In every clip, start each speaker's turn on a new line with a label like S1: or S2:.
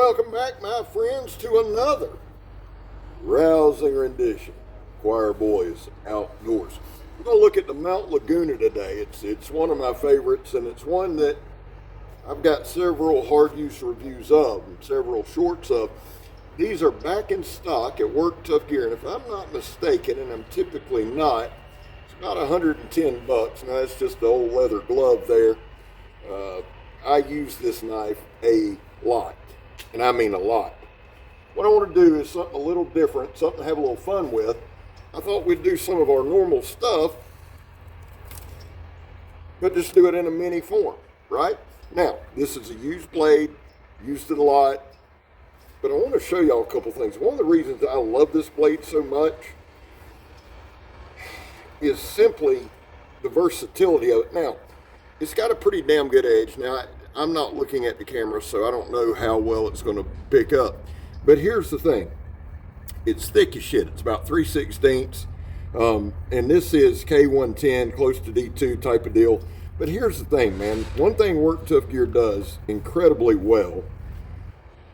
S1: welcome back, my friends, to another rousing rendition. Choir Boys Outdoors. We're going to look at the Mount Laguna today. It's one of my favorites, and it's one that I've got several hard use reviews of and several shorts of. These are back in stock at Work Tough Gear, and if I'm not mistaken, and I'm typically not, it's about 110 bucks. Now that's just the old leather glove there. I use this knife a lot, and I mean a lot. What I want to do is something a little different, something to have a little fun with. I thought we'd do some of our normal stuff, but just do it in a mini form, right? Now, this is a used blade, used it a lot, but I want to show y'all a couple things. One of the reasons I love this blade so much is simply the versatility of it. Now, it's got a pretty damn good edge. Now, I'm not looking at the camera, so I don't know how well it's going to pick up. But here's the thing. It's thick as shit. It's about 3/16. And this is K110, close to D2 type of deal. But here's the thing, man. One thing Work Tough Gear does incredibly well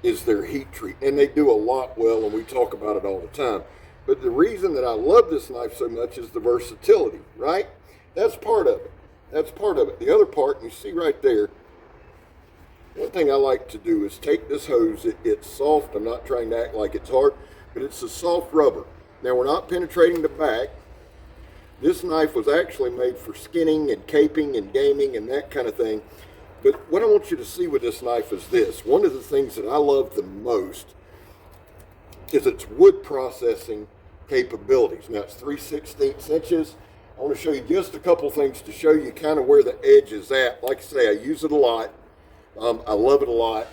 S1: is their heat treat. And they do a lot well, and we talk about it all the time. But the reason that I love this knife so much is the versatility, right? That's part of it. That's part of it. The other part, you see right there, one thing I like to do is take this hose. It's soft. I'm not trying to act like it's hard, but it's a soft rubber. Now, we're not penetrating the back. This knife was actually made for skinning and caping and gaming and that kind of thing. But what I want you to see with this knife is this. One of the things that I love the most is its wood processing capabilities. Now, it's 3/16 inches. I want to show you just a couple things to show you kind of where the edge is at. Like I say, I use it a lot. I love it a lot.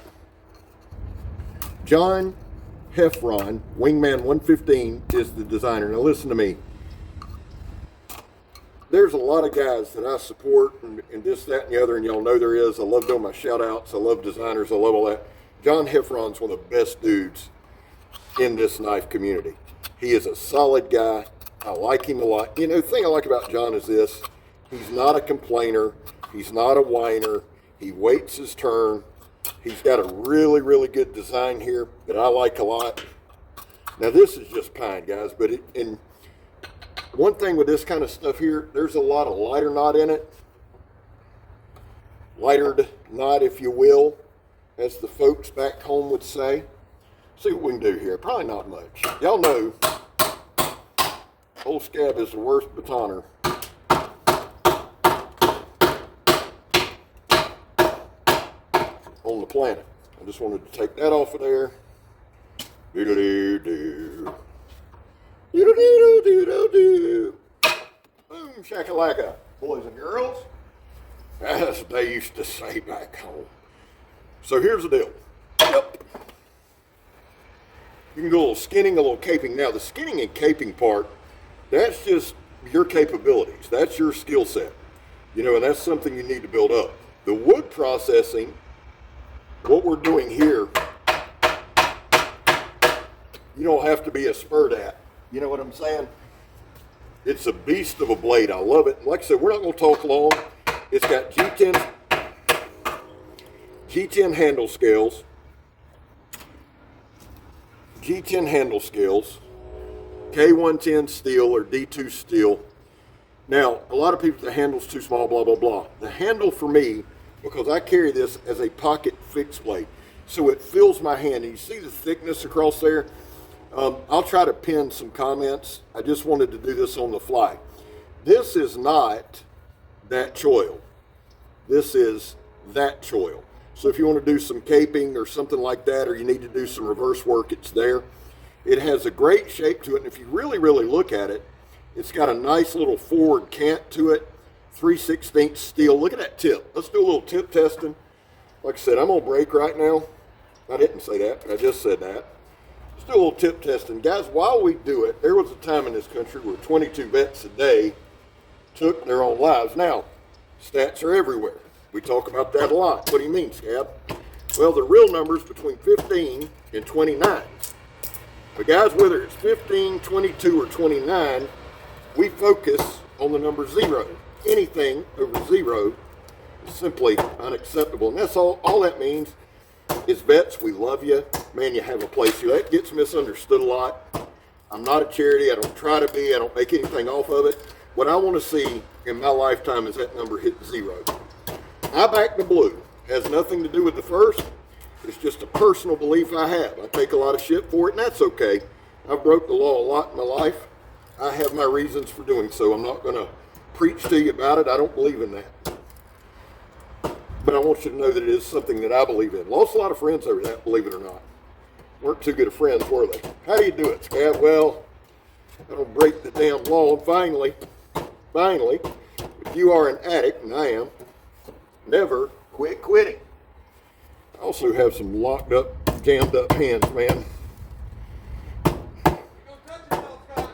S1: John Heffron, Wingman 115, is the designer. Now listen to me. There's a lot of guys that I support and this, that, and the other, and y'all know there is. I love doing my shout outs. I love designers. I love all that. John Heffron's one of the best dudes in this knife community. He is a solid guy. I like him a lot. You know, the thing I like about John is this. He's not a complainer. He's not a whiner. He waits his turn. He's got a really, really good design here that I like a lot. Now, this is just pine, guys, but and one thing with this kind of stuff here, there's a lot of lighter knot in it. Lightered knot, if you will, as the folks back home would say. See what we can do here. Probably not much. Y'all know old Scab is the worst batoner on the planet. I just wanted to take that off of there. Do-do-do-do. Do-do-do-do-do-do. Boom, shakalaka. Boys and girls, as they used to say back home. So here's the deal. Yep. You can go a little skinning, a little caping. Now, the skinning and caping part, that's just your capabilities. That's your skill set. You know, and that's something you need to build up. The wood processing, what we're doing here, you don't have to be a spurt at. You know what I'm saying? It's a beast of a blade. I love it. Like I said, we're not going to talk long. It's got G10 handle scales. G10 handle scales. K110 steel or D2 steel. Now, a lot of people, the handle's too small, blah, blah, blah. The handle for me, because I carry this as a pocket fixed blade, so it fills my hand. And you see the thickness across there? I'll try to pin some comments. I just wanted to do this on the fly. This is not that choil. This is that choil. So if you want to do some caping or something like that, or you need to do some reverse work, it's there. It has a great shape to it, and if you really, really look at it, it's got a nice little forward cant to it, 3/16 steel. Look at that tip. Let's do a little tip testing. Like I said, I'm on break right now. I didn't say that, but I just said that. Let's do a little tip testing. Guys, while we do it, there was a time in this country where 22 vets a day took their own lives. Now, stats are everywhere. We talk about that a lot. What do you mean, Scab? Well, the real number's between 15 and 29. But guys, whether it's 15, 22, or 29, we focus on the number 0. Anything over 0 is simply unacceptable. And that's all that means As vets, we love you. Man, you have a place here. That gets misunderstood a lot. I'm not a charity. I don't try to be. I don't make anything off of it. What I want to see in my lifetime is that number hit 0. I back the blue. Has nothing to do with the first. It's just a personal belief I have. I take a lot of shit for it, and that's okay. I've broke the law a lot in my life. I have my reasons for doing so. I'm not going to preach to you about it. I don't believe in that. But I want you to know that it is something that I believe in. Lost a lot of friends over that, believe it or not. Weren't too good of friends, were they? How do you do it, Scab? Well, I don't break the damn law. And finally, if you are an addict, and I am, never quit quitting. I also have some locked up, jammed up hands, man.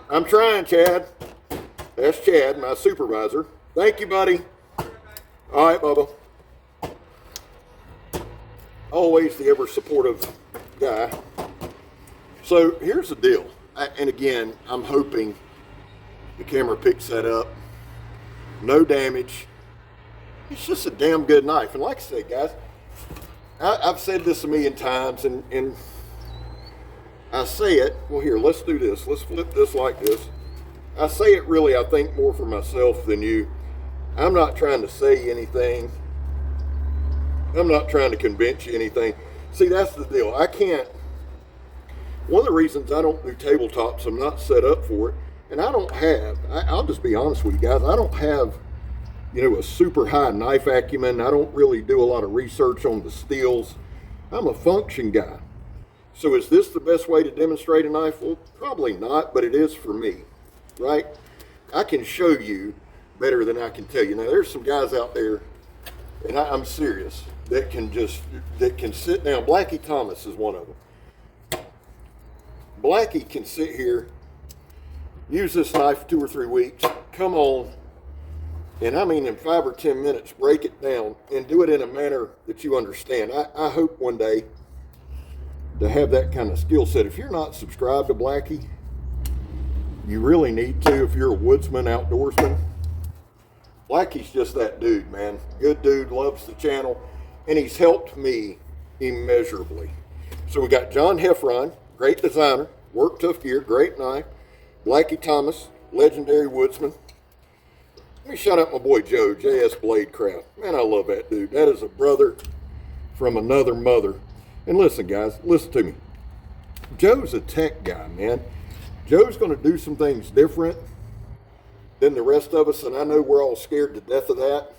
S1: I'm trying, Chad. That's Chad, my supervisor. Thank you, buddy. All right, Bubba. Always the ever supportive guy. So here's the deal. And again, I'm hoping the camera picks that up. No damage. It's just a damn good knife. And like I said, guys, I've said this a million times, and I say it, well here, let's do this. Let's flip this like this. I say it really, I think, more for myself than you. I'm not trying to say anything. I'm not trying to convince you anything. See, that's the deal. I can't, one of the reasons I don't do tabletops, I'm not set up for it, and I don't have, I'll just be honest with you guys, I don't have, you know, a super high knife acumen. I don't really do a lot of research on the steels. I'm a function guy. So is this the best way to demonstrate a knife? Well, probably not, but it is for me, right? I can show you better than I can tell you. Now, there's some guys out there, and I'm serious, that can sit down. Blackie Thomas is one of them. Blackie can sit here, use this knife 2 or 3 weeks, come on, and I mean in 5 or 10 minutes, break it down and do it in a manner that you understand. I hope one day to have that kind of skill set. If you're not subscribed to Blackie, you really need to if you're a woodsman, outdoorsman. Blackie's just that dude, man. Good dude, loves the channel, and he's helped me immeasurably. So we got John Heffron, great designer, work Tuff gear, great knife. Blackie Thomas, legendary woodsman. Let me shout out my boy Joe, JS Bladecraft. Man, I love that dude. That is a brother from another mother. And listen, guys, listen to me. Joe's a tech guy, man. Joe's going to do some things different than the rest of us, and I know we're all scared to death of that,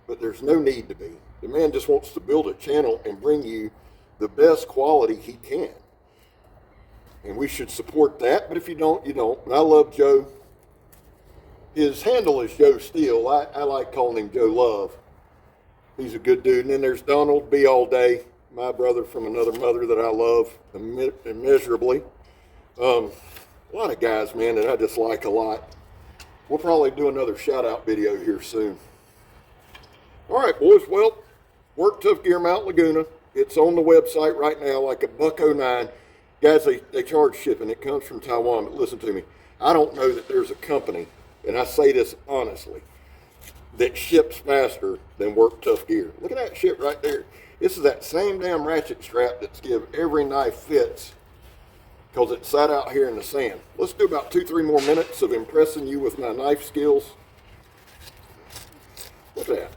S1: but there's no need to be. The man just wants to build a channel and bring you the best quality he can. And we should support that, but if you don't, you don't. And I love Joe. His handle is Joe Steele. I like calling him Joe Love. He's a good dude. And then there's Donald B. All Day, my brother from another mother that I love immeasurably. A lot of guys, man, that I just like a lot. We'll probably do another shout-out video here soon. All right, boys. Well, Work Tuff Gear Mount Laguna. It's on the website right now, like $1.09. Guys, they charge shipping. It comes from Taiwan. But listen to me. I don't know that there's a company, and I say this honestly, that ships faster than Work Tuff Gear. Look at that shit right there. This is that same damn ratchet strap that's give every knife fits, because it sat out here in the sand. Let's do about 2-3 more minutes of impressing you with my knife skills. Look at that.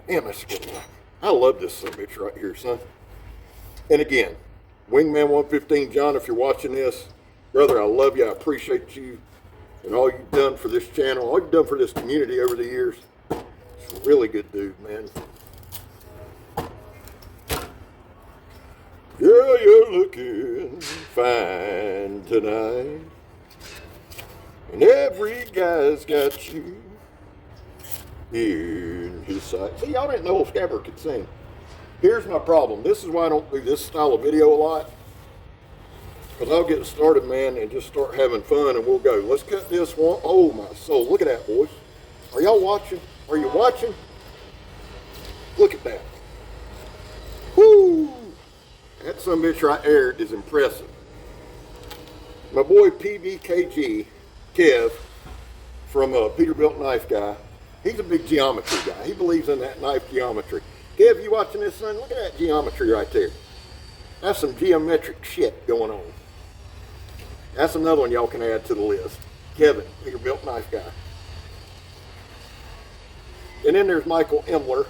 S1: Damn, that's a good knife. I love this son of a bitch right here, son. And again, Wingman 115, John, if you're watching this, brother, I love you. I appreciate you and all you've done for this channel, all you've done for this community over the years. It's a really good dude, man. Girl, you're looking fine tonight, and every guy's got you in his sight. See, y'all didn't know if Scabber could sing. Here's my problem. This is why I don't do this style of video a lot, because I'll get started, man, and just start having fun, and we'll go. Let's cut this one. Oh, my soul. Look at that, boys. Are y'all watching? Are you watching? Look at that. Woo! That sumbitch right there is impressive. My boy PBKG, Kev, from Peterbilt Knife Guy, he's a big geometry guy. He believes in that knife geometry. Kev, you watching this, son? Look at that geometry right there. That's some geometric shit going on. That's another one y'all can add to the list. Kevin, your built knife guy. And then there's Michael Emler,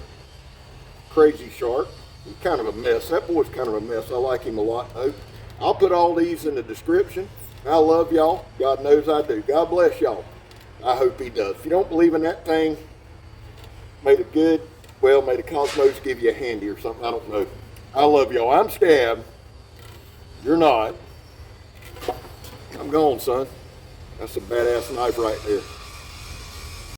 S1: Crazy Shark. He's kind of a mess. That boy's kind of a mess. I like him a lot, though. I'll put all these in the description. I love y'all. God knows I do. God bless y'all. I hope he does. If you don't believe in that thing, may the good, well, may the cosmos give you a handy or something. I don't know. I love y'all. I'm Stab. You're not. I'm gone, son. That's a badass knife right there.